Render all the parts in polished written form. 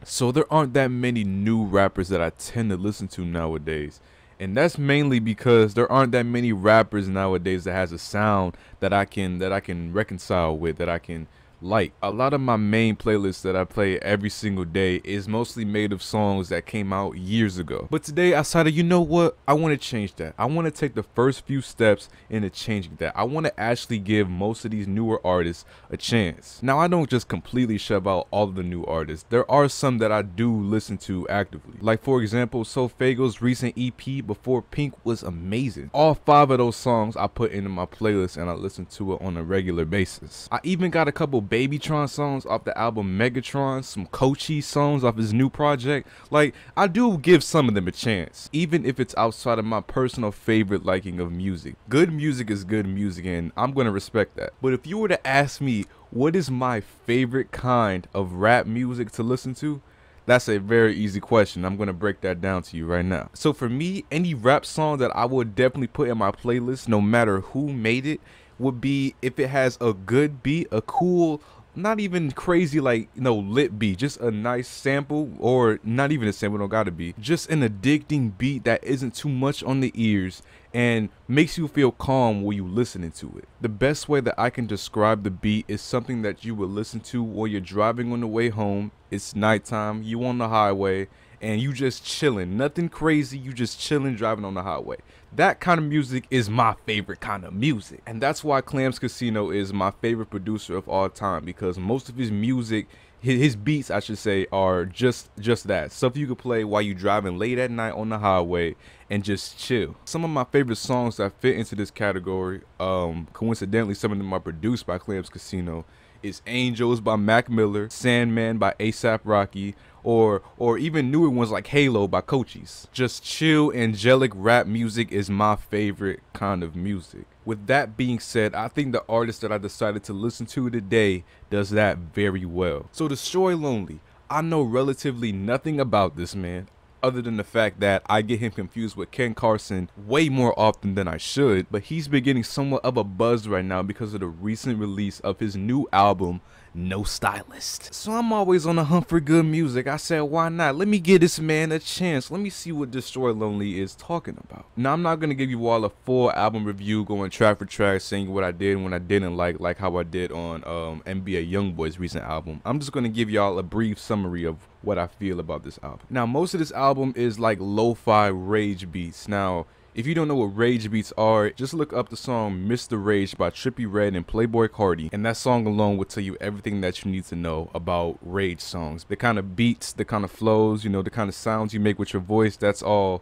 So there aren't that many new rappers that I tend to listen to nowadays. And that's mainly because there aren't that many rappers nowadays that has a sound that I can reconcile with, that I can like. A lot of my main playlists that I play every single day is mostly made of songs that came out years ago. But today I decided, you know what? I want to change that. I want to take the first few steps into changing that. I want to actually give most of these newer artists a chance. Now, I don't just completely shove out all of the new artists. There are some that I do listen to actively. Like, for example, 𝐿𝐹𝐴𝐿's recent EP, Before Pink, was amazing. All 5 of those songs I put into my playlist and I listen to it on a regular basis. I even got a couple Babytron songs off the album Megatron, some 𝐂𝐀𝐒 songs off his new project. Like, I do give some of them a chance, even if it's outside of my personal favorite liking of music. Good music is good music, and I'm gonna respect that. But if you were to ask me what is my favorite kind of rap music to listen to, that's a very easy question. I'm gonna break that down to you right now. So for me, any rap song that I would definitely put in my playlist, no matter who made it, would be if it has a good beat, a cool, not even crazy like, you know, lit beat, just a nice sample, or not even a sample, don't gotta be, just an addicting beat that isn't too much on the ears and makes you feel calm while you listening to it. The best way that I can describe the beat is something that you would listen to while you're driving on the way home. It's nighttime, you on the highway, and you just chilling, nothing crazy, you just chilling driving on the highway. That kind of music is my favorite kind of music. And that's why 𝐿𝐹𝐴𝐿 is my favorite producer of all time, because most of his music, his beats I should say, are just that stuff you could play while you driving late at night on the highway and just chill. Some of my favorite songs that fit into this category, coincidentally some of them are produced by 𝐿𝐹𝐴𝐿, is Angels by Mac Miller, Sandman by A$AP Rocky, or even newer ones like Halo by 𝐂𝐀𝐒. Just chill, angelic rap music is my favorite kind of music. With that being said, I think the artist that I decided to listen to today does that very well. So 𝐷estroyLonely, I know relatively nothing about this man, other than the fact that I get him confused with Ken Carson way more often than I should, but he's been getting somewhat of a buzz right now because of the recent release of his new album, No Stylist. So I'm always on the hunt for good music. I said, why not? Let me give this man a chance. Let me see what 𝐷estroyLonely is talking about. Now, I'm not going to give you all a full album review, going track for track, saying what I did and what I didn't like how I did on NBA YoungBoy's recent album. I'm just going to give y'all a brief summary of what I feel about this album. Now, most of this album is like lo-fi rage beats. Now, if you don't know what rage beats are, just look up the song Mr. Rage by Trippie Redd and Playboi Carti, and that song alone will tell you everything that you need to know about rage songs. The kind of beats, the kind of flows, you know, the kind of sounds you make with your voice, that's all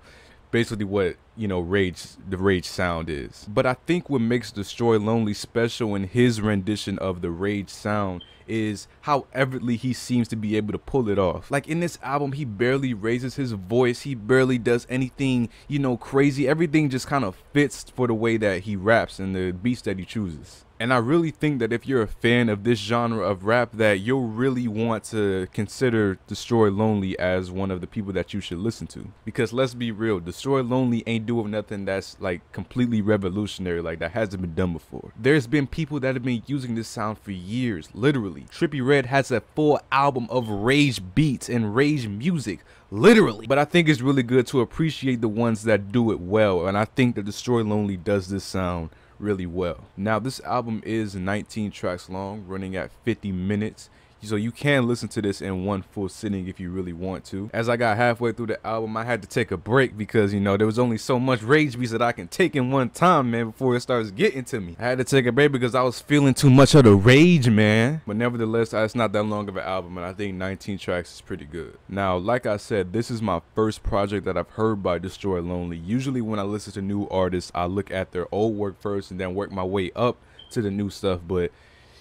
basically what, you know, the rage sound is. But I think what makes 𝐷estroyLonely special in his rendition of the rage sound is how effortlessly he seems to be able to pull it off. Like in this album, he barely raises his voice, he barely does anything, you know, crazy. Everything just kind of fits for the way that he raps and the beats that he chooses. And I really think that if you're a fan of this genre of rap, that you'll really want to consider 𝐷estroyLonely as one of the people that you should listen to. Because let's be real, 𝐷estroyLonely ain't doing nothing that's like completely revolutionary, like that hasn't been done before. There's been people that have been using this sound for years, literally. Trippie Redd has a full album of rage beats and rage music, literally. But I think it's really good to appreciate the ones that do it well, and I think that 𝐷estroyLonely does this sound really well. Now, this album is 19 tracks long, running at 50 minutes. So you can listen to this in one full sitting if you really want to. As I got halfway through the album, I had to take a break because, you know, there was only so much rage beats that I can take in one time, man, before it starts getting to me. I had to take a break because I was feeling too much of the rage, man. But nevertheless, it's not that long of an album, and I think 19 tracks is pretty good. Now, like I said, this is my first project that I've heard by 𝐷estroyLonely. Usually when I listen to new artists, I look at their old work first and then work my way up to the new stuff. But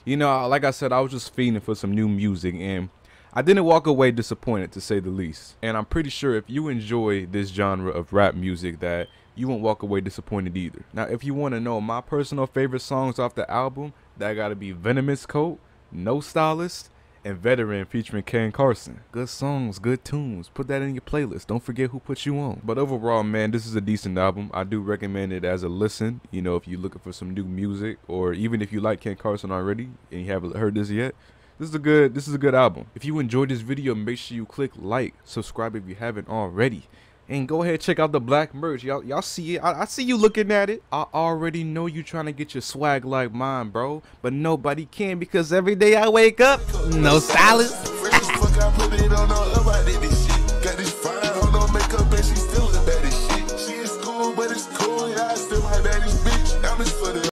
you know, like I said, I was just feeding for some new music, and I didn't walk away disappointed, to say the least. And I'm pretty sure if you enjoy this genre of rap music, that you won't walk away disappointed either. Now, if you want to know my personal favorite songs off the album, that gotta be Venomous Coat, No Stylist, and Veteran featuring Ken Carson. Good songs, good tunes. Put that in your playlist. Don't forget who put you on. But overall, man, this is a decent album. I do recommend it as a listen. You know, if you're looking for some new music, or even if you like Ken Carson already and you haven't heard this yet, This is a good album. If you enjoyed this video, make sure you click like, subscribe if you haven't already. And go ahead, check out the black merch. Y'all see it. I see you looking at it. I already know you trying to get your swag like mine, bro. But nobody can, because every day I wake up, no stylist.